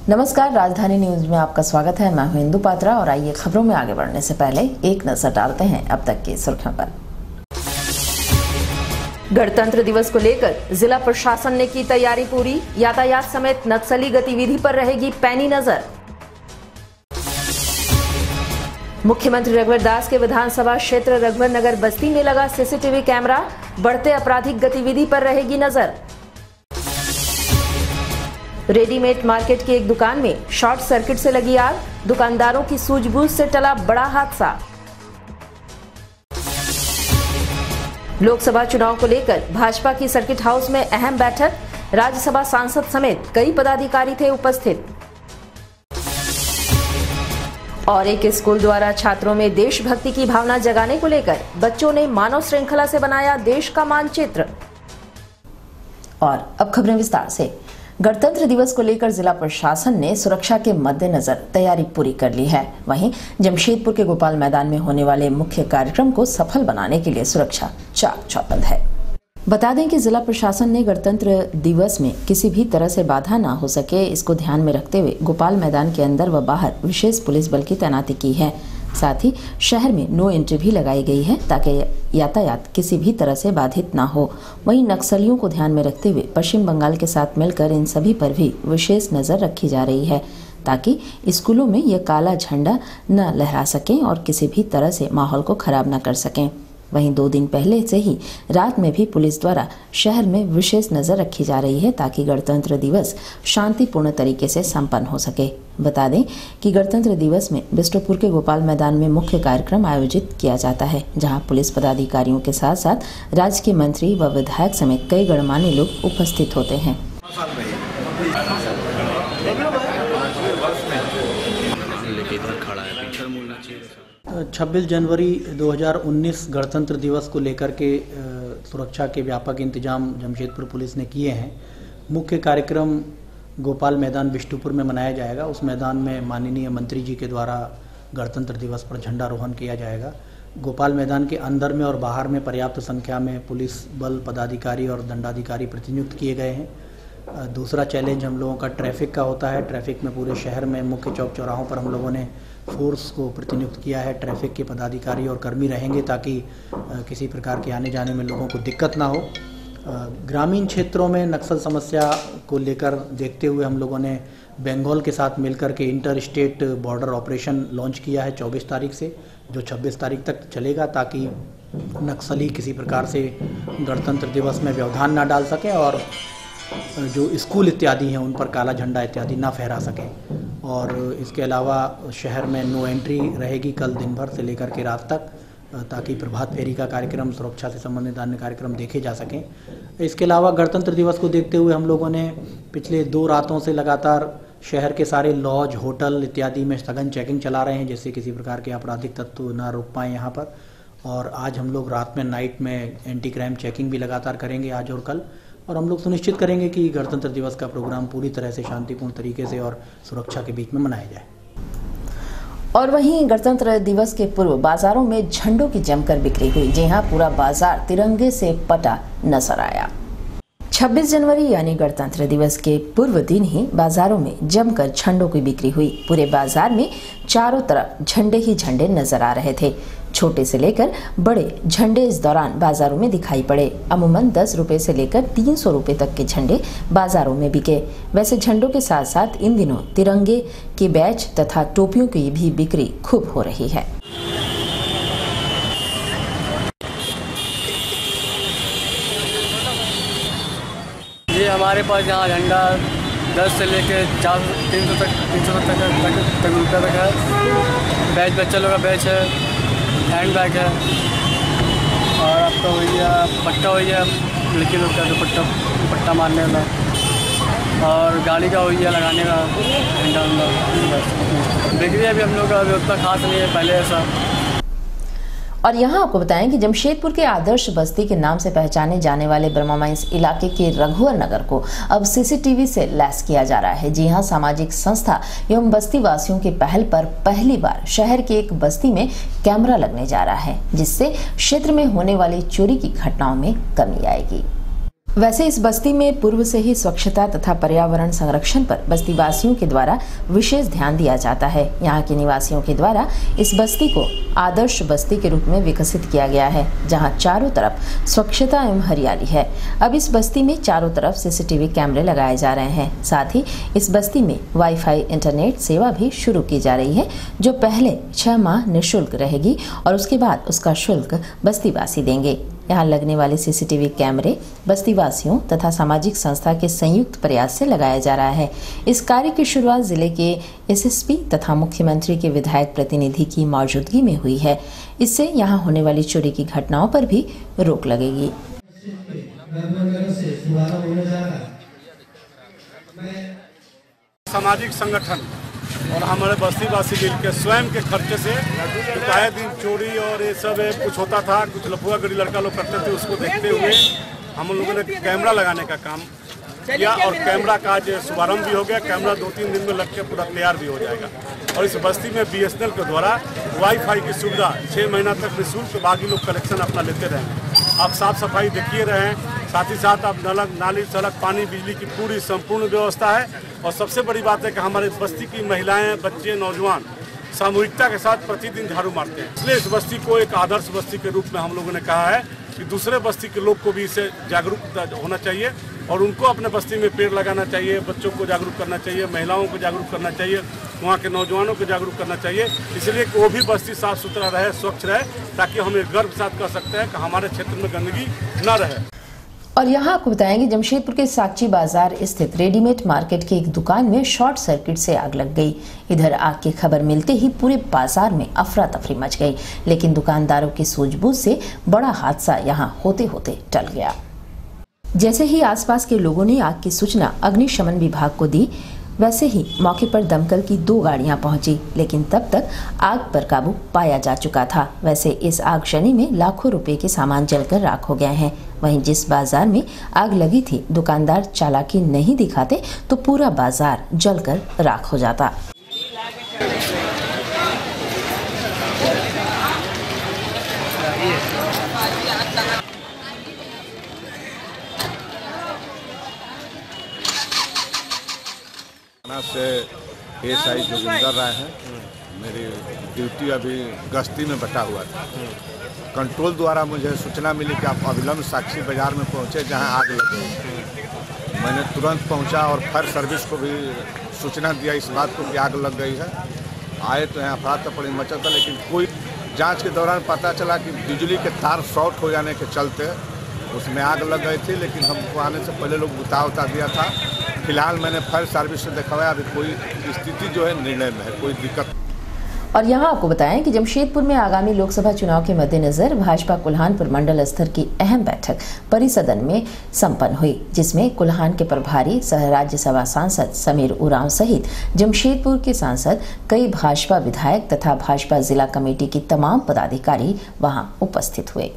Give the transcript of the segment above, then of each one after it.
नमस्कार, राजधानी न्यूज में आपका स्वागत है। मैं हूं इंदु पात्रा और आइए खबरों में आगे बढ़ने से पहले एक नजर डालते हैं अब तक की सुर्खियों पर। गणतंत्र दिवस को लेकर जिला प्रशासन ने की तैयारी पूरी, यातायात समेत नक्सली गतिविधि पर रहेगी पैनी नजर। मुख्यमंत्री रघुवर दास के विधानसभा क्षेत्र रघुवर नगर बस्ती में लगा सीसीटीवी कैमरा, बढ़ते आपराधिक गतिविधि पर रहेगी नजर। रेडीमेड मार्केट की एक दुकान में शॉर्ट सर्किट से लगी आग, दुकानदारों की सूझबूझ से टला बड़ा हादसा। लोकसभा चुनाव को लेकर भाजपा की सर्किट हाउस में अहम बैठक, राज्यसभा सांसद समेत कई पदाधिकारी थे उपस्थित। और एक स्कूल द्वारा छात्रों में देशभक्ति की भावना जगाने को लेकर बच्चों ने मानव श्रृंखला से बनाया देश का मानचित्र। और अब खबरें विस्तार से। गणतंत्र दिवस को लेकर जिला प्रशासन ने सुरक्षा के मद्देनजर तैयारी पूरी कर ली है। वहीं जमशेदपुर के गोपाल मैदान में होने वाले मुख्य कार्यक्रम को सफल बनाने के लिए सुरक्षा चाक चौबंद है। बता दें कि जिला प्रशासन ने गणतंत्र दिवस में किसी भी तरह से बाधा ना हो सके, इसको ध्यान में रखते हुए गोपाल मैदान के अंदर व बाहर विशेष पुलिस बल की तैनाती की है। साथ ही शहर में नो एंट्री भी लगाई गई है ताकि यातायात किसी भी तरह से बाधित ना हो। वहीं नक्सलियों को ध्यान में रखते हुए पश्चिम बंगाल के साथ मिलकर इन सभी पर भी विशेष नजर रखी जा रही है ताकि स्कूलों में यह काला झंडा न लहरा सकें और किसी भी तरह से माहौल को खराब न कर सकें। वहीं 2 दिन पहले से ही रात में भी पुलिस द्वारा शहर में विशेष नजर रखी जा रही है ताकि गणतंत्र दिवस शांतिपूर्ण तरीके से संपन्न हो सके। बता दें कि गणतंत्र दिवस में बिष्टुपुर के गोपाल मैदान में मुख्य कार्यक्रम आयोजित किया जाता है, जहां पुलिस पदाधिकारियों के साथ साथ राज्य के मंत्री व विधायक समेत कई गणमान्य लोग उपस्थित होते हैं। 26 जनवरी 2019 गणतंत्र दिवस को लेकर के सुरक्षा के व्यापक इंतजाम जमशेदपुर पुलिस ने किए हैं। मुख्य कार्यक्रम गोपाल मैदान बिष्टुपुर में मनाया जाएगा। उस मैदान में माननीय मंत्री जी के द्वारा गणतंत्र दिवस पर झंडारोहण किया जाएगा। गोपाल मैदान के अंदर में और बाहर में पर्याप्त संख्या में पुलिस बल पदाधिकारी और दंडाधिकारी प्रतिनियुक्त किए गए हैं। दूसरा चैलेंज हम लोगों का ट्रैफिक का होता है। ट्रैफिक में पूरे शहर में मुख्य चौक चौराहों पर हम लोगों ने फोर्स को प्रतिनियुक्त किया है। ट्रैफिक के पदाधिकारी और कर्मी रहेंगे ताकि किसी प्रकार के आने जाने में लोगों को दिक्कत ना हो। ग्रामीण क्षेत्रों में नक्सल समस्या को लेकर देखते हुए हम लोगों ने बंगाल के साथ मिलकर के inter state border operation launch किया है 24 तारीख से, जो 26 तारीख तक चलेगा ताकि नक्सली किसी प्रकार से गणतंत्र दिवस में व्यवधान ना डाल सकें और जो स्कूल इत्यादि हैं उन पर काला झंडा इत्यादि ना फहरा सकें। और इसके अलावा शहर में नो एंट्री रहेगी कल दिन भर से लेकर के रात तक, ताकि प्रभात फेरी का कार्यक्रम, सुरक्षा से संबंधित अन्य कार्यक्रम देखे जा सकें। इसके अलावा गणतंत्र दिवस को देखते हुए हम लोगों ने पिछले 2 रातों से लगातार शहर के सारे लॉज, होटल इत्यादि में सघन चेकिंग चला रहे हैं, जिससे किसी प्रकार के आपराधिक तत्व ना रुक पाएँ यहाँ पर। और आज हम लोग रात में नाइट में एंटी क्राइम चेकिंग भी लगातार करेंगे आज और कल। और हम लोग सुनिश्चित करेंगे कि गणतंत्र दिवस का प्रोग्राम पूरी तरह से शांतिपूर्ण तरीके से और सुरक्षा के बीच में मनाया जाए। और वहीं गणतंत्र दिवस के पूर्व बाजारों में झंडों की जमकर बिक्री हुई। जी हां, पूरा बाजार तिरंगे से पटा नजर आया। 26 जनवरी यानी गणतंत्र दिवस के पूर्व दिन ही बाजारों में जमकर झंडों की बिक्री हुई। पूरे बाजार में चारों तरफ झंडे ही झंडे नजर आ रहे थे। छोटे से लेकर बड़े झंडे इस दौरान बाजारों में दिखाई पड़े। अमूमन 10 रुपए से लेकर 300 रुपए तक के झंडे बाजारों में बिके। वैसे झंडों के साथ साथ इन दिनों तिरंगे के बैच तथा टोपियों की भी बिक्री खूब हो रही है। ये हमारे पास यहाँ झंडा 10 से लेकर 300 तक रुपये तक है। बैच बच्चा लोग का बैच है, हैंड बैग है और आपका हो गया पट्टा, हो गया लड़की लोग का दुपट्टा मारने वाला, और गाड़ी का हो गया लगाने का झंडा उंडा। बिक्री अभी हम लोग का अभी उतना खास नहीं है पहले ऐसा। और यहाँ आपको बताएं कि जमशेदपुर के आदर्श बस्ती के नाम से पहचाने जाने वाले ब्रह्मा माइंस इलाके के रघुवर नगर को अब सीसीटीवी से लैस किया जा रहा है। जी हाँ, सामाजिक संस्था एवं बस्ती वासियों की पहल पर पहली बार शहर के एक बस्ती में कैमरा लगने जा रहा है, जिससे क्षेत्र में होने वाली चोरी की घटनाओं में कमी आएगी। वैसे इस बस्ती में पूर्व से ही स्वच्छता तथा पर्यावरण संरक्षण पर बस्ती वासियों के द्वारा विशेष ध्यान दिया जाता है। यहाँ के निवासियों के द्वारा इस बस्ती को आदर्श बस्ती के रूप में विकसित किया गया है, जहाँ चारों तरफ स्वच्छता एवं हरियाली है। अब इस बस्ती में चारों तरफ सीसीटीवी कैमरे लगाए जा रहे हैं। साथ ही इस बस्ती में वाईफाई इंटरनेट सेवा भी शुरू की जा रही है, जो पहले 6 माह निःशुल्क रहेगी और उसके बाद उसका शुल्क बस्तीवासी देंगे। यहाँ लगने वाले सीसीटीवी कैमरे बस्तीवासियों तथा सामाजिक संस्था के संयुक्त प्रयास से लगाया जा रहा है। इस कार्य की शुरुआत जिले के एसएसपी तथा मुख्यमंत्री के विधायक प्रतिनिधि की मौजूदगी में हुई है। इससे यहाँ होने वाली चोरी की घटनाओं पर भी रोक लगेगी। सामाजिक संगठन और हमारे बस्तीवासी मिल के स्वयं के खर्चे से आए दिन चोरी और ये सब कुछ होता था, कुछ लफुआ गड़ी लड़का लोग करते थे। उसको देखते हुए हम लोगों ने कैमरा लगाने का काम किया और कैमरा का आज शुभारंभ भी हो गया। कैमरा 2-3 दिन में लग के पूरा तैयार भी हो जाएगा और इस बस्ती में BSNL के द्वारा वाईफाई की सुविधा 6 महीना तक निःशुल्क, बाकी लोग कलेक्शन अपना लेते रहेंगे। आप साफ सफाई देखिए रहें, साथ ही साथ आप नाली सड़क पानी बिजली की पूरी संपूर्ण व्यवस्था है। और सबसे बड़ी बात है कि हमारे बस्ती की महिलाएं, बच्चे, नौजवान सामूहिकता के साथ प्रतिदिन झाड़ू मारते हैं। इसलिए इस बस्ती को एक आदर्श बस्ती के रूप में हम लोगों ने कहा है कि दूसरे बस्ती के लोग को भी इससे जागरूक होना चाहिए और उनको अपने बस्ती में पेड़ लगाना चाहिए, बच्चों को जागरूक करना चाहिए, महिलाओं को जागरूक करना चाहिए, वहाँ के नौजवानों को जागरूक करना चाहिए। इसलिए कि वो भी बस्ती साफ सुथरा रहे, स्वच्छ रहे, ताकि हम एक गर्व के साथ कह सकते हैं कि हमारे क्षेत्र में गंदगी न रहे। और यहाँ आपको बताएंगे जमशेदपुर के साक्षी बाजार स्थित रेडीमेड मार्केट की एक दुकान में शॉर्ट सर्किट से आग लग गई। इधर आग की खबर मिलते ही पूरे बाजार में अफरा तफरी मच गई, लेकिन दुकानदारों की सूझबूझ से बड़ा हादसा यहाँ होते होते टल गया। जैसे ही आसपास के लोगों ने आग की सूचना अग्निशमन विभाग को दी, वैसे ही मौके पर दमकल की 2 गाड़ियां पहुंची, लेकिन तब तक आग पर काबू पाया जा चुका था। वैसे इस आगजनी में लाखों रुपए के सामान जलकर राख हो गए हैं। वहीं जिस बाजार में आग लगी थी, दुकानदार चालाकी नहीं दिखाते तो पूरा बाजार जलकर राख हो जाता। से एएसआई जोगिंदर राय हैं। मेरी ड्यूटी अभी गश्ती में बटा हुआ था। कंट्रोल द्वारा मुझे सूचना मिली कि आप अविलंब साक्षी बाजार में पहुंचे जहां आग लगी। मैंने तुरंत पहुंचा और फायर सर्विस को भी सूचना दिया इस बात को कि आग लग गई है। आए तो यहाँ अफरा तफरी मचा था, लेकिन कोई जांच के दौरान पता चला कि बिजली के तार शॉर्ट हो जाने के चलते उसमें आग लग गई थी, लेकिन हमको आने से पहले लोग बुता दिया था। फिलहाल मैंने फायर सर्विस से दिखाया, अभी कोई स्थिति जो है निर्णय में है, कोई दिक्कत। और यहाँ आपको बताएं कि जमशेदपुर में आगामी लोकसभा चुनाव के मद्देनजर भाजपा कुल्हानपुर मंडल स्तर की अहम बैठक परिसदन में संपन्न हुई, जिसमें कुल्हान के प्रभारी सह राज्यसभा सांसद समीर उरांव सहित जमशेदपुर के सांसद, कई भाजपा विधायक तथा भाजपा जिला कमेटी की तमाम पदाधिकारी वहां उपस्थित हुए।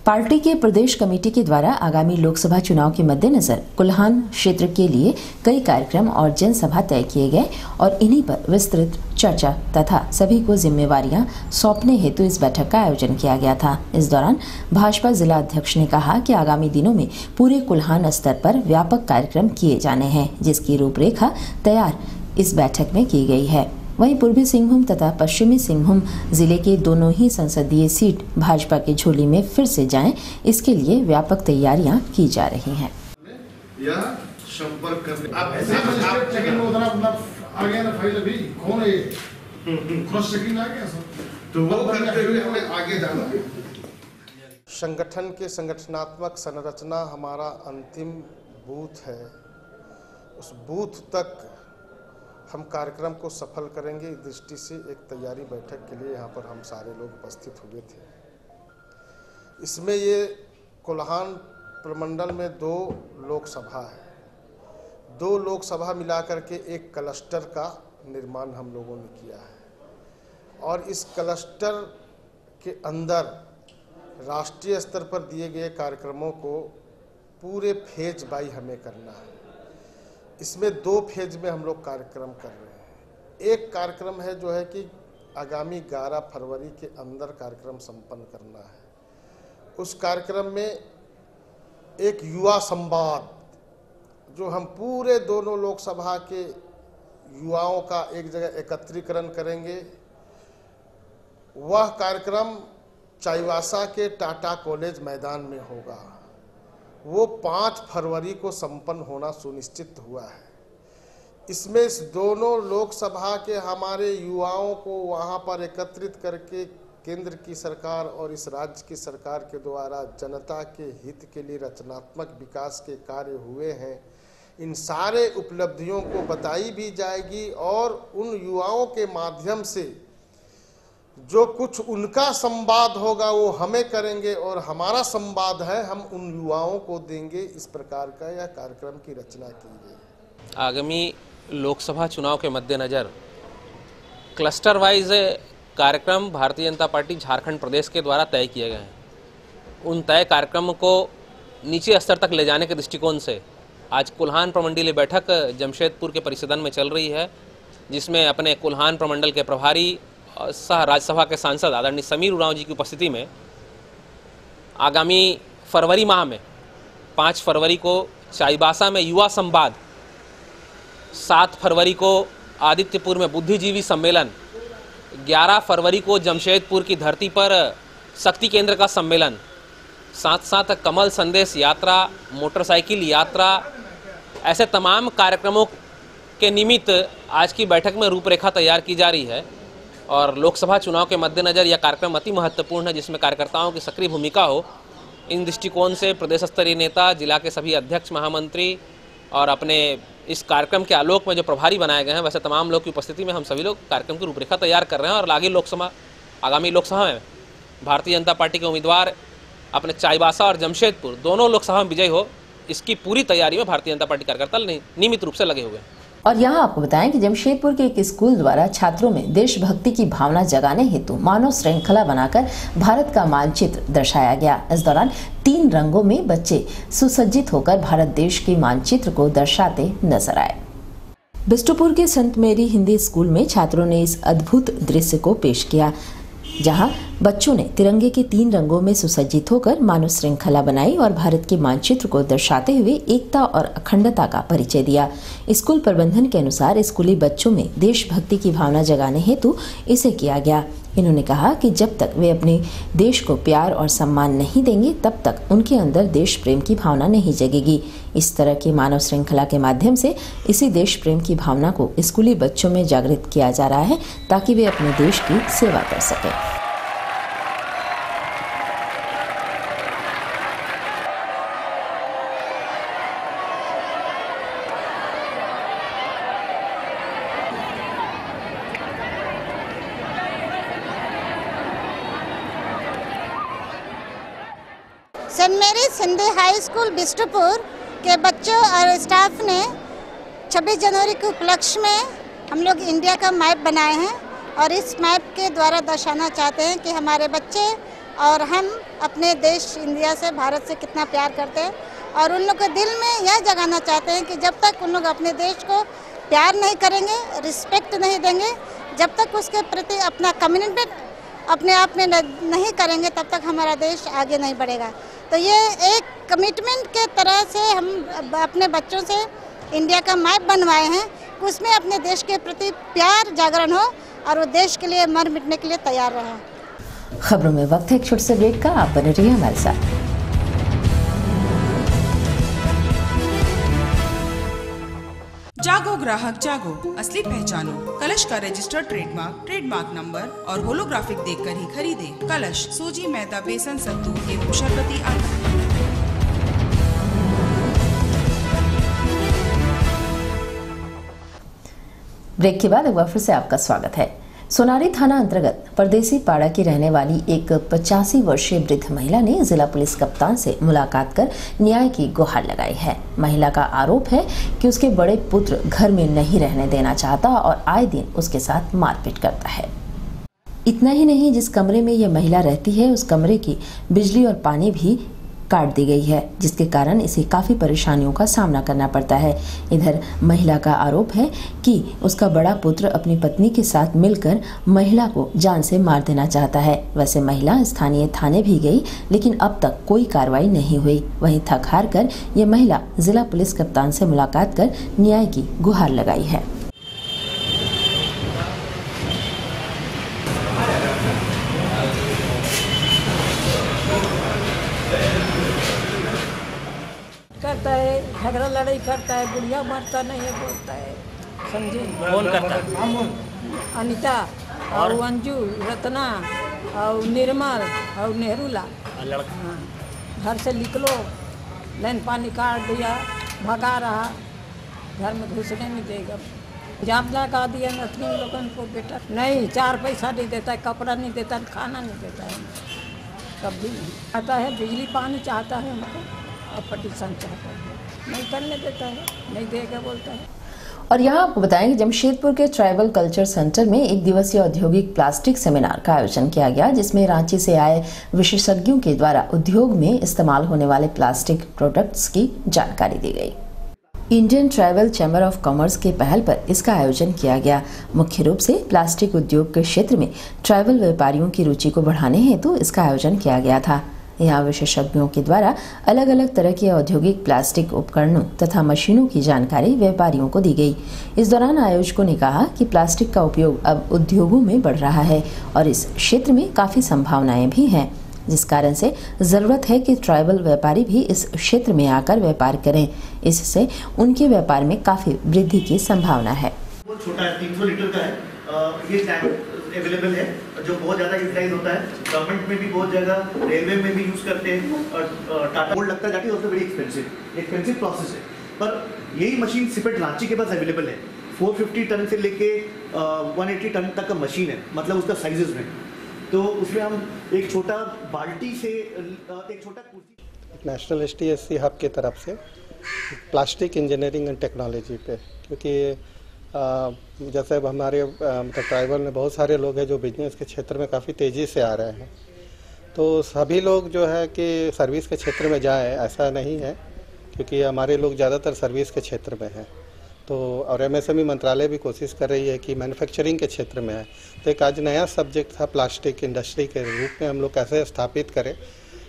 पार्टी के प्रदेश कमेटी के द्वारा आगामी लोकसभा चुनाव के मद्देनजर कुल्हान क्षेत्र के लिए कई कार्यक्रम और जनसभा तय किए गए और इन्हीं पर विस्तृत चर्चा तथा सभी को जिम्मेवारियां सौंपने हेतु इस बैठक का आयोजन किया गया था। इस दौरान भाजपा जिला अध्यक्ष ने कहा कि आगामी दिनों में पूरे कुल्हान स्तर पर व्यापक कार्यक्रम किए जाने हैं, जिसकी रूपरेखा तैयार इस बैठक में की गई है। वहीं पूर्वी सिंहभूम तथा पश्चिमी सिंहभूम जिले के दोनों ही संसदीय सीट भाजपा की झोली में फिर से जाएं, इसके लिए व्यापक तैयारियां की जा रही हैं। या संपर्क करने आप चेकिंग में उधर अपना आ गया ना फाइल, अभी कौन है क्रॉस चेकिंग आ गया सब, तो वो करते हुए हमें आगे जाना है। संगठन के संगठनात्मक संरचना हमारा अंतिम बूथ है, उस बूथ तक हम कार्यक्रम को सफल करेंगे। इस दृष्टि से एक तैयारी बैठक के लिए यहाँ पर हम सारे लोग उपस्थित हुए थे। इसमें ये कुल्हान प्रमंडल में 2 लोकसभा है, 2 लोकसभा मिलाकर के एक क्लस्टर का निर्माण हम लोगों ने किया है और इस क्लस्टर के अंदर राष्ट्रीय स्तर पर दिए गए कार्यक्रमों को पूरे फेज बाई हमें करना है। इसमें 2 फेज में हम लोग कार्यक्रम कर रहे हैं। एक कार्यक्रम है जो है कि आगामी 11 फरवरी के अंदर कार्यक्रम संपन्न करना है। उस कार्यक्रम में एक युवा संवाद जो हम पूरे दोनों लोकसभा के युवाओं का एक जगह एकत्रीकरण करेंगे, वह कार्यक्रम चाईबासा के टाटा कॉलेज मैदान में होगा। वो 5 फरवरी को संपन्न होना सुनिश्चित हुआ है। इसमें इस दोनों लोकसभा के हमारे युवाओं को वहां पर एकत्रित करके केंद्र की सरकार और इस राज्य की सरकार के द्वारा जनता के हित के लिए रचनात्मक विकास के कार्य हुए हैं, इन सारे उपलब्धियों को बताई भी जाएगी और उन युवाओं के माध्यम से जो कुछ उनका संवाद होगा वो हमें करेंगे और हमारा संवाद है हम उन युवाओं को देंगे। इस प्रकार का यह कार्यक्रम की रचना की गई। आगामी लोकसभा चुनाव के मद्देनज़र क्लस्टर वाइज कार्यक्रम भारतीय जनता पार्टी झारखंड प्रदेश के द्वारा तय किए गए हैं। उन तय कार्यक्रम को नीचे स्तर तक ले जाने के दृष्टिकोण से आज कुल्हान प्रमंडलीय बैठक जमशेदपुर के परिसदन में चल रही है, जिसमें अपने कुल्हान प्रमंडल के प्रभारी सह राज्यसभा के सांसद आदरणीय समीर उरांव जी की उपस्थिति में आगामी फरवरी माह में 5 फरवरी को चाईबासा में युवा संवाद, 7 फरवरी को आदित्यपुर में बुद्धिजीवी सम्मेलन, 11 फरवरी को जमशेदपुर की धरती पर शक्ति केंद्र का सम्मेलन, साथ साथ कमल संदेश यात्रा, मोटरसाइकिल यात्रा, ऐसे तमाम कार्यक्रमों के निमित्त आज की बैठक में रूपरेखा तैयार की जा रही है। और लोकसभा चुनाव के मद्देनज़र यह कार्यक्रम अति महत्वपूर्ण है, जिसमें कार्यकर्ताओं की सक्रिय भूमिका हो। इन दृष्टिकोण से प्रदेश स्तरीय नेता, जिला के सभी अध्यक्ष, महामंत्री और अपने इस कार्यक्रम के आलोक में जो प्रभारी बनाए गए हैं, वैसे तमाम लोग की उपस्थिति में हम सभी लोग कार्यक्रम की रूपरेखा तैयार कर रहे हैं। और आगामी लोकसभा में भारतीय जनता पार्टी के उम्मीदवार अपने चाईबासा और जमशेदपुर दोनों लोकसभा में विजय हो, इसकी पूरी तैयारी में भारतीय जनता पार्टी कार्यकर्ता नियमित रूप से लगे हुए हैं। और यहाँ आपको बताएं कि जमशेदपुर के एक स्कूल द्वारा छात्रों में देशभक्ति की भावना जगाने हेतु मानव श्रृंखला बनाकर भारत का मानचित्र दर्शाया गया। इस दौरान 3 रंगों में बच्चे सुसज्जित होकर भारत देश के मानचित्र को दर्शाते नजर आए। बिष्टुपुर के संत मेरी हिंदी स्कूल में छात्रों ने इस अद्भुत दृश्य को पेश किया, जहां बच्चों ने तिरंगे के 3 रंगों में सुसज्जित होकर मानव श्रृंखला बनाई और भारत के मानचित्र को दर्शाते हुए एकता और अखंडता का परिचय दिया। स्कूल प्रबंधन के अनुसार स्कूली बच्चों में देशभक्ति की भावना जगाने हेतु इसे किया गया। इन्होंने कहा कि जब तक वे अपने देश को प्यार और सम्मान नहीं देंगे, तब तक उनके अंदर देश प्रेम की भावना नहीं जगेगी। इस तरह की मानव श्रृंखला के माध्यम से इसी देश प्रेम की भावना को स्कूली बच्चों में जागृत किया जा रहा है, ताकि वे अपने देश की सेवा कर सकें। Saint Mary's Hindi high school Bistupur के बच्चों और स्टाफ ने 26 जनवरी के उपलक्ष्य में हम लोग इंडिया का मैप बनाए हैं और इस मैप के द्वारा दर्शाना चाहते हैं कि हमारे बच्चे और हम अपने देश इंडिया से, भारत से कितना प्यार करते हैं। और उन लोग के दिल में यह जगाना चाहते हैं कि जब तक उन लोग अपने देश को प्यार नहीं करेंगे, रिस्पेक्ट नहीं देंगे, जब तक उसके प्रति अपना कमिटमेंट अपने आप में नहीं करेंगे, तब तक हमारा देश आगे नहीं बढ़ेगा। तो ये एक कमिटमेंट के तरह से हम अपने बच्चों से इंडिया का मैप बनवाए हैं, उसमें अपने देश के प्रति प्यार जागरण हो और वो देश के लिए मर मिटने के लिए तैयार रहें। खबरों में वक्त है एक छोटे से ब्रेक का, आप बने रहिए हमारे साथ। जागो ग्राहक जागो, असली पहचानो। कलश का रजिस्टर्ड ट्रेडमार्क नंबर और होलोग्राफिक देखकर ही खरीदे। कलश सूजी, मैदा, बेसन, सत्तू एवं शरबती आटा। ब्रेक के बाद एक बार फिर से आपका स्वागत है। सोनारी थाना अंतर्गत परदेसी पाड़ा की रहने वाली एक 85 वर्षीय वृद्ध महिला ने जिला पुलिस कप्तान से मुलाकात कर न्याय की गुहार लगाई है। महिला का आरोप है कि उसके बड़े पुत्र घर में नहीं रहने देना चाहता और आए दिन उसके साथ मारपीट करता है। इतना ही नहीं, जिस कमरे में यह महिला रहती है उस कमरे की बिजली और पानी भी काट दी गई है, जिसके कारण इसे काफी परेशानियों का सामना करना पड़ता है। इधर महिला का आरोप है कि उसका बड़ा पुत्र अपनी पत्नी के साथ मिलकर महिला को जान से मार देना चाहता है। वैसे महिला स्थानीय थाने भी गई, लेकिन अब तक कोई कार्रवाई नहीं हुई। वहीं थक हार कर ये महिला जिला पुलिस कप्तान से मुलाकात कर न्याय की गुहार लगाई है। करता है, झगड़ा लड़ाई करता है, बुढ़िया मरता नहीं है, बोलता है, समझे? कौन करता है? अनीता और अंजू, रत्ना और निर्मल और नेहरूला। लड़का घर से निकलो, लाइन पानी काट दिया, भगा रहा, घर में घुसने नहीं देगा। जाम लगा दिया नथनी लोगों को, बेटा नहीं, 4 पैसा नहीं देता है, कपड़ा नहीं देता है, खाना नहीं देता है, कभी नहीं आता है। बिजली पानी चाहता है हमको और पटिशन चाहता है, नहीं करने देता है, नहीं देगा बोलता है। और यहाँ आपको बताएं कि जमशेदपुर के ट्राइबल कल्चर सेंटर में 1 दिवसीय औद्योगिक प्लास्टिक सेमिनार का आयोजन किया गया, जिसमें रांची से आए विशेषज्ञों के द्वारा उद्योग में इस्तेमाल होने वाले प्लास्टिक प्रोडक्ट्स की जानकारी दी गई। Indian tribal chamber of commerce के पहल पर इसका आयोजन किया गया। मुख्य रूप से प्लास्टिक उद्योग के क्षेत्र में ट्राइबल व्यापारियों की रुचि को बढ़ाने हेतु इसका आयोजन किया गया था। यहाँ विशेषज्ञों के द्वारा अलग अलग तरह के औद्योगिक प्लास्टिक उपकरणों तथा मशीनों की जानकारी व्यापारियों को दी गई। इस दौरान आयोजकों ने कहा कि प्लास्टिक का उपयोग अब उद्योगों में बढ़ रहा है और इस क्षेत्र में काफी संभावनाएं भी हैं, जिस कारण से जरूरत है कि ट्राइबल व्यापारी भी इस क्षेत्र में आकर व्यापार करें। इससे उनके व्यापार में काफी वृद्धि की संभावना है। वो छोटा है, 300 लीटर का है, ये टैंक अवेलेबल है जो बहुत ज़्यादा यूटिलाइज होता है। गवर्नमेंट में भी बहुत जगह, रेलवे में भी यूज़ करते हैं और टाटा गोल्ड लगता जाती है, उसमें बड़ी एक्सपेंसिव प्रोसेस है। पर यही मशीन सिपेट रांची के पास अवेलेबल है। 450 टन से लेके 180 टन तक का मशीन है, मतलब उसका साइजेस में। तो उसमें हम एक छोटा बाल्टी से एक छोटा कुर्सी। नेशनल STSC हब की तरफ से प्लास्टिक इंजीनियरिंग एंड टेक्नोलॉजी पे, क्योंकि जैसे अब हमारे ट्राइबल में बहुत सारे लोग हैं जो बिजनेस के क्षेत्र में काफ़ी तेज़ी से आ रहे हैं, तो सभी लोग जो है कि सर्विस के क्षेत्र में जाएं ऐसा नहीं है, क्योंकि हमारे लोग ज़्यादातर सर्विस के क्षेत्र में हैं। तो और MSME मंत्रालय भी कोशिश कर रही है कि मैन्युफैक्चरिंग के क्षेत्र में है। तो एक आज नया सब्जेक्ट था प्लास्टिक इंडस्ट्री के रूप में हम लोग कैसे स्थापित करें,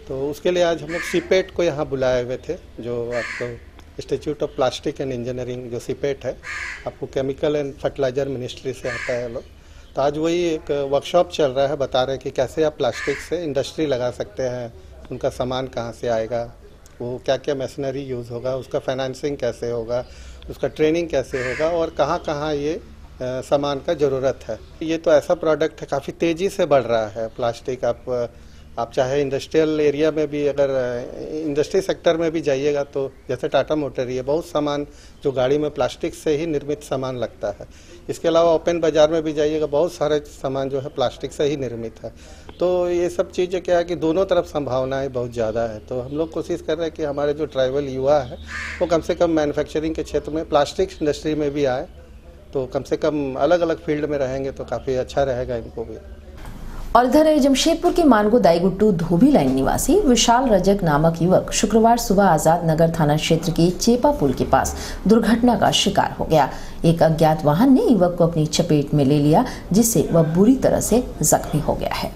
तो उसके लिए आज हम लोग सीपेट को यहाँ बुलाए हुए थे, जो आपको institute of plastic and engineering जो सीपेट है, आपको केमिकल एंड फर्टिलाइजर मिनिस्ट्री से आता है लोग। तो आज वही एक वर्कशॉप चल रहा है, बता रहे हैं कि कैसे आप प्लास्टिक से इंडस्ट्री लगा सकते हैं, उनका सामान कहाँ से आएगा, वो क्या क्या मशीनरी यूज़ होगा, उसका फाइनेंसिंग कैसे होगा, उसका ट्रेनिंग कैसे होगा और कहाँ कहाँ ये सामान का ज़रूरत है। ये तो ऐसा प्रोडक्ट है काफ़ी तेज़ी से बढ़ रहा है प्लास्टिक। आप चाहे इंडस्ट्रियल एरिया में भी, अगर इंडस्ट्री सेक्टर में भी जाइएगा तो जैसे टाटा मोटर ही है, बहुत सामान जो गाड़ी में प्लास्टिक से ही निर्मित सामान लगता है। इसके अलावा ओपन बाज़ार में भी जाइएगा, बहुत सारे सामान जो है प्लास्टिक से ही निर्मित है। तो ये सब चीज़ें क्या है कि दोनों तरफ संभावनाएं बहुत ज़्यादा है। तो हम लोग कोशिश कर रहे हैं कि हमारे जो ट्राइबल युवा है वो कम से कम मैन्युफैक्चरिंग के क्षेत्र में, प्लास्टिक इंडस्ट्री में भी आए, तो कम से कम अलग अलग फील्ड में रहेंगे तो काफ़ी अच्छा रहेगा इनको भी। और इधर जमशेदपुर के मानगो दाईगुट्टू धोबी लाइन निवासी विशाल रजक नामक युवक शुक्रवार सुबह आजाद नगर थाना क्षेत्र के चेपा पुल के पास दुर्घटना का शिकार हो गया। एक अज्ञात वाहन ने युवक को अपनी चपेट में ले लिया, जिससे वह बुरी तरह से जख्मी हो गया है।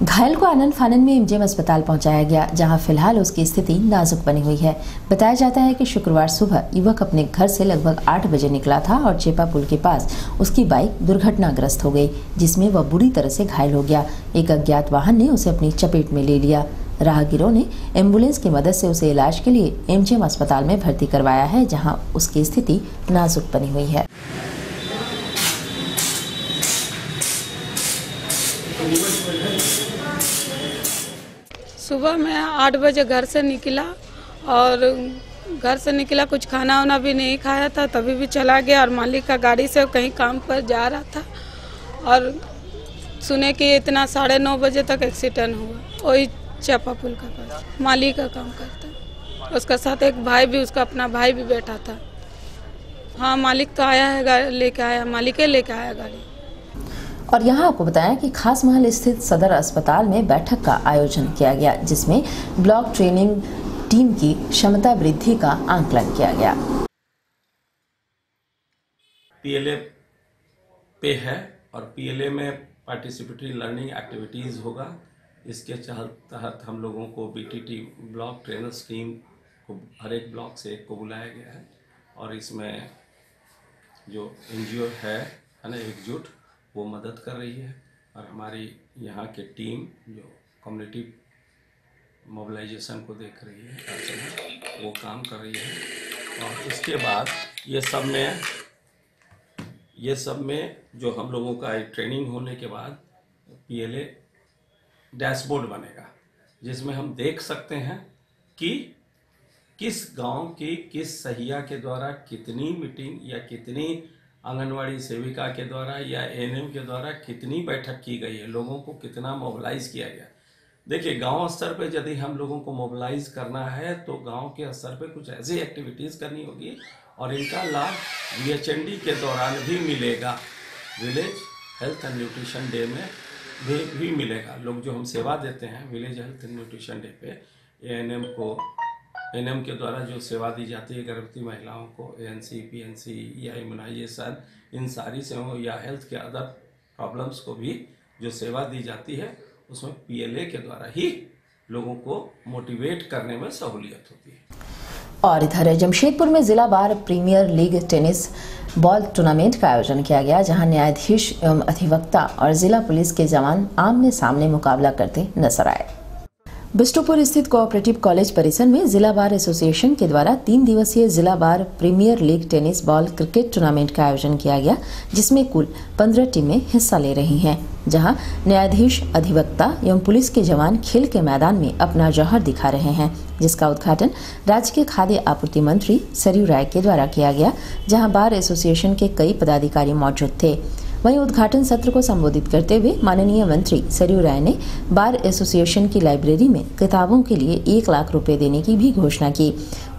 घायल को आनन फानन में MGM अस्पताल पहुंचाया गया, जहां फिलहाल उसकी स्थिति नाजुक बनी हुई है। बताया जाता है कि शुक्रवार सुबह युवक अपने घर से लगभग 8 बजे निकला था और चेपा पुल के पास उसकी बाइक दुर्घटनाग्रस्त हो गई, जिसमें वह बुरी तरह से घायल हो गया। एक अज्ञात वाहन ने उसे अपनी चपेट में ले लिया। राहगीरों ने एम्बुलेंस की मदद से उसे इलाज के लिए MGM अस्पताल में भर्ती करवाया है, जहाँ उसकी स्थिति नाजुक बनी हुई है। सुबह मैं 8 बजे घर से निकला और कुछ खाना वाना भी नहीं खाया था, तभी भी चला गया और मालिक का गाड़ी से कहीं काम पर जा रहा था और सुने कि इतना 9:30 बजे तक एक्सीडेंट हुआ। वही चेपा पुल का पास मालिक का काम करता, उसका साथ एक भाई भी, उसका अपना भाई भी बैठा था। हाँ, मालिक तो आया है, लेके आया, मालिक लेके आया गाड़ी। और यहाँ आपको बताया कि खास महल स्थित सदर अस्पताल में बैठक का आयोजन किया गया, जिसमें ब्लॉक ट्रेनिंग टीम की क्षमता वृद्धि का आंकलन किया गया। पीएलए पे है और पीएलए में पार्टिसिपेटरी लर्निंग एक्टिविटीज़ होगा। इसके तहत हम लोगों को बीटीटी ब्लॉक ट्रेनर्स टीम को हर एक ब्लॉक से एक को बुलाया गया है और इसमें जो एनजीओ है ना एकजुट, वो मदद कर रही है और हमारी यहाँ की टीम जो कम्युनिटी मोबिलाइजेशन को देख रही है वो काम कर रही है। और इसके बाद ये सब में जो हम लोगों का ट्रेनिंग होने के बाद पीएलए डैशबोर्ड बनेगा जिसमें हम देख सकते हैं कि किस गांव की किस सहिया के द्वारा कितनी मीटिंग या कितनी आंगनवाड़ी सेविका के द्वारा या एएनएम के द्वारा कितनी बैठक की गई है, लोगों को कितना मोबिलाइज किया गया। देखिए, गांव स्तर पे यदि हम लोगों को मोबिलाइज करना है तो गांव के स्तर पे कुछ ऐसी एक्टिविटीज़ करनी होगी और इनका लाभ वीएचएनडी के दौरान भी मिलेगा। Village health and nutrition day में भी मिलेगा। लोग जो हम सेवा देते हैं village health and nutrition day पे एएनएम के द्वारा जो सेवा दी जाती है गर्भवती महिलाओं को, एएनसी, पीएनसी या इम्यूनाइजेशन, इन सारी सेवाओं या हेल्थ के अदर प्रॉब्लम्स को भी जो सेवा दी जाती है उसमें पीएलए के द्वारा ही लोगों को मोटिवेट करने में सहूलियत होती है। और इधर जमशेदपुर में जिला bar premier league tennis ball tournament का आयोजन किया गया, जहां न्यायाधीश एवं अधिवक्ता और जिला पुलिस के जवान आमने सामने मुकाबला करते नजर आए। बिष्टुपुर स्थित कोऑपरेटिव कॉलेज परिसर में जिला बार एसोसिएशन के द्वारा 3 दिवसीय जिला bar premier league tennis ball cricket tournament का आयोजन किया गया, जिसमें कुल 15 टीमें हिस्सा ले रही हैं, जहां न्यायाधीश, अधिवक्ता एवं पुलिस के जवान खेल के मैदान में अपना जौहर दिखा रहे हैं, जिसका उद्घाटन राज्य के खाद्य आपूर्ति मंत्री सरयू राय के द्वारा किया गया, जहां बार एसोसिएशन के कई पदाधिकारी मौजूद थे। वहीं उद्घाटन सत्र को संबोधित करते हुए माननीय मंत्री सरयू राय ने बार एसोसिएशन की लाइब्रेरी में किताबों के लिए 1 लाख रुपए देने की भी घोषणा की।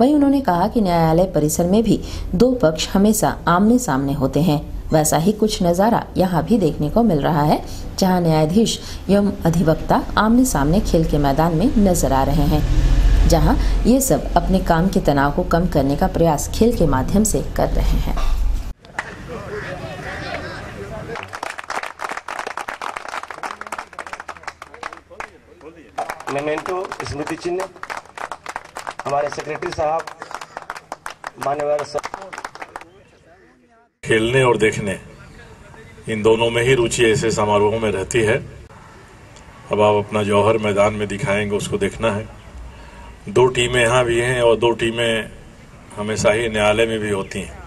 वहीं उन्होंने कहा कि न्यायालय परिसर में भी 2 पक्ष हमेशा आमने सामने होते हैं, वैसा ही कुछ नज़ारा यहाँ भी देखने को मिल रहा है, जहाँ न्यायाधीश एवं अधिवक्ता आमने सामने खेल के मैदान में नजर आ रहे हैं, जहाँ ये सब अपने काम के तनाव को कम करने का प्रयास खेल के माध्यम से कर रहे हैं। मेमेंटो स्मृति चिन्ह हमारे सेक्रेटरी साहब मान्यवर खेलने और देखने इन दोनों में ही रुचि ऐसे समारोहों में रहती है। अब आप अपना जौहर मैदान में दिखाएंगे, उसको देखना है। 2 टीमें यहाँ भी हैं और 2 टीमें हमेशा ही न्यायालय में भी होती हैं।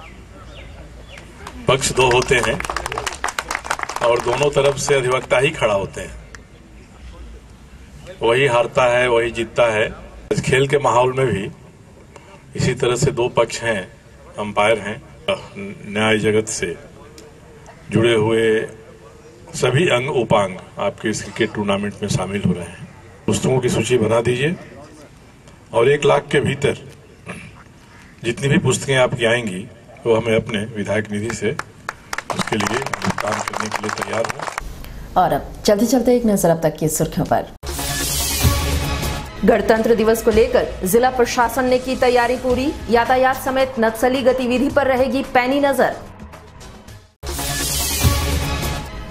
पक्ष 2 होते हैं और दोनों तरफ से अधिवक्ता ही खड़ा होते हैं, वही हारता है वही जीतता है। इस खेल के माहौल में भी इसी तरह से 2 पक्ष हैं, अंपायर हैं। न्याय जगत से जुड़े हुए सभी अंग उपांग आपके इस क्रिकेट टूर्नामेंट में शामिल हो रहे हैं। पुस्तकों की सूची बना दीजिए और 1 लाख के भीतर जितनी भी पुस्तकें आपकी आएंगी वो हमें अपने विधायक निधि से उसके लिए भुगतान करने के लिए तैयार हैं। और अब चलते चलते एक नजर अब तक की सुर्खियों पर। गणतंत्र दिवस को लेकर जिला प्रशासन ने की तैयारी पूरी, यातायात समेत नक्सली गतिविधि पर रहेगी पैनी नजर।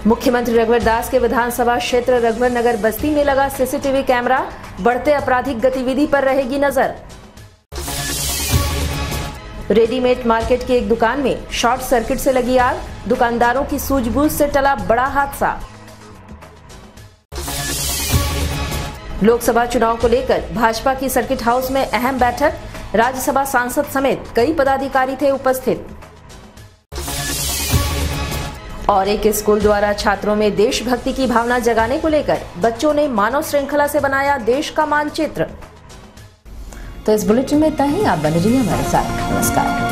मुख्यमंत्री रघुवर दास के विधानसभा क्षेत्र रघुवर नगर बस्ती में लगा सीसीटीवी कैमरा, बढ़ते आपराधिक गतिविधि पर रहेगी नजर। रेडीमेड मार्केट की एक दुकान में शॉर्ट सर्किट से लगी आग, दुकानदारों की सूझबूझ से टला बड़ा हादसा। लोकसभा चुनाव को लेकर भाजपा की सर्किट हाउस में अहम बैठक, राज्यसभा सांसद समेत कई पदाधिकारी थे उपस्थित। और एक स्कूल द्वारा छात्रों में देशभक्ति की भावना जगाने को लेकर बच्चों ने मानव श्रृंखला से बनाया देश का मानचित्र। तो इस बुलेटिन में इतना ही। आप बने रहिए हमारे साथ। नमस्कार।